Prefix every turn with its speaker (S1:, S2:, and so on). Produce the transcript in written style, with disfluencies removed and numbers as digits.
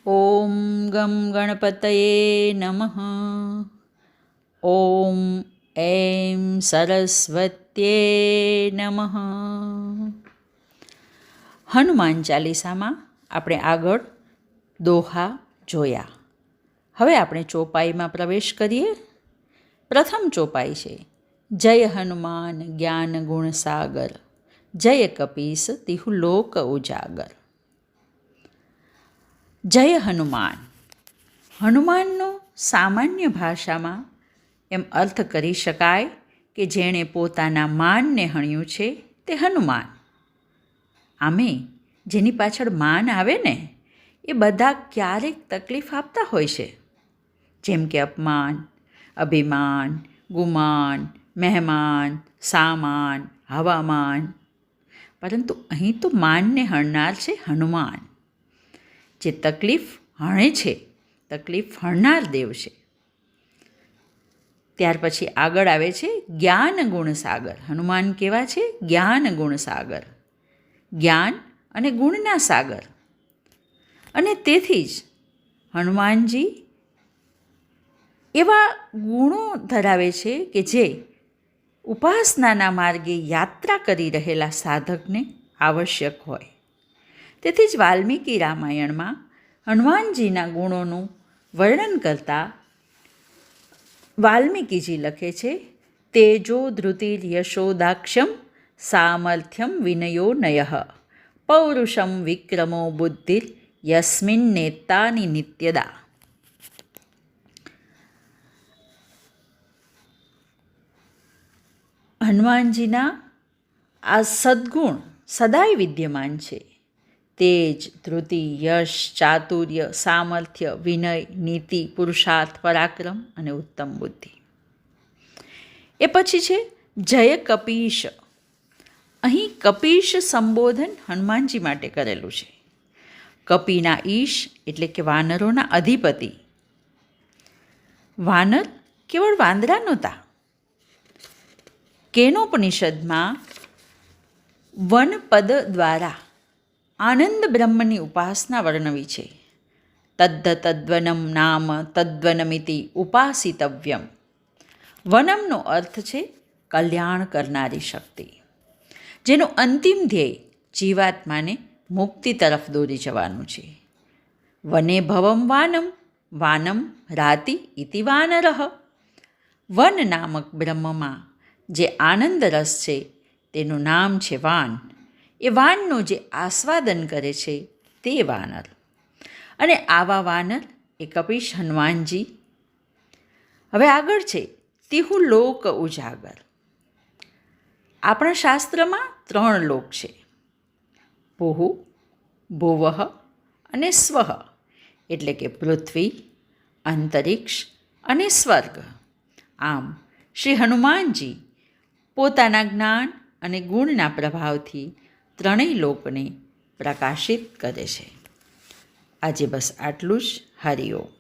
S1: ઓમ ગમ ગણપતયે નમઃ. ઓમ એમ સરસ્વત્યે નમઃ. હનુમાન ચાલીસામાં આપણે આગળ દોહા જોયા. હવે આપણે ચોપાઈમાં પ્રવેશ કરીએ. પ્રથમ ચોપાઈ છે જય હનુમાન જ્ઞાન ગુણ સાગર, જય કપીસ તિહુ લોક ઉજાગર. જય હનુમાન. હનુમાનનો સામાન્ય ભાષામાં એમ અર્થ કરી શકાય કે જેણે પોતાના માનને હણ્યું છે તે હનુમાન. આમે જેની પાછળ માન આવે ને એ બધા ક્યારેક તકલીફ આપતા હોય છે, જેમ કે અપમાન, અભિમાન, ગુમાન, મહેમાન, સામાન, હવામાન. પરંતુ અહીં તો માનને હણનાર છે હનુમાન, જે તકલીફ હણે છે, તકલીફ હણનાર દેવ છે. ત્યાર પછી આગળ આવે છે જ્ઞાન ગુણ સાગર. હનુમાન કેવા છે? જ્ઞાન ગુણ સાગર, જ્ઞાન અને ગુણના સાગર. અને તેથી જ હનુમાનજી એવા ગુણો ધરાવે છે કે જે ઉપાસનાના માર્ગે યાત્રા કરી રહેલા સાધકને આવશ્યક હોય. તેથી જ વાલ્મીકી રામાયણમાં હનુમાનજીના ગુણોનું વર્ણન કરતા વાલ્મીકીજી લખે છે તેજો ધૃતિર યશોદાક્ષમ સામર્થ્યમ વિનયો નયઃ પૌરુષમ વિક્રમો બુદ્ધિર યસ્મિન નેતાની નિત્યદા. હનુમાનજીના આ સદ્ગુણ સદાય વિદ્યમાન છે. તેજ, ધૃતિ, યશ, ચાતુર્ય, સામર્થ્ય, વિનય, નીતિ, પુરુષાર્થ, પરાક્રમ અને ઉત્તમ બુદ્ધિ. એ પછી છે જય કપીશ. અહીં કપીશ સંબોધન હનુમાનજી માટે કરેલું છે. કપીના ઈશ એટલે કે વાનરોના અધિપતિ. વાનર કેવળ વાંદરા નહોતા. કેનોપનિષદમાં વનપદ દ્વારા આનંદ બ્રહ્મની ઉપાસના વર્ણવી છે. તદ્ધતદ્વનમ નામ તદ્વનમિતિ ઉપાસિતવ્યમ. વનમનો અર્થ છે કલ્યાણ કરનારી શક્તિ, જેનું અંતિમ ધ્યેય જીવાત્માને મુક્તિ તરફ દોરી જવાનું છે. વને ભવમ વાનમ, વાનમ રાતિ ઇતિ વાનરઃ. વન નામક બ્રહ્મમાં જે આનંદ રસ છે તેનું નામ છે વાન. એ વાનનું જે આસ્વાદન કરે છે તે વાનર. અને આવા વાનર એ કપીશ હનુમાનજી. હવે આગળ છે તિહુ લોક ઉજાગર. આપણા શાસ્ત્રમાં 3 લોક છે: ભુઃ, ભુવઃ અને સ્વઃ. એટલે કે પૃથ્વી, અંતરિક્ષ અને સ્વર્ગ. આમ શ્રી હનુમાનજી પોતાના જ્ઞાન અને ગુણના પ્રભાવથી 3 લોકને પ્રકાશિત કરે છે. આજે બસ આટલું જ. હરિ ઓમ.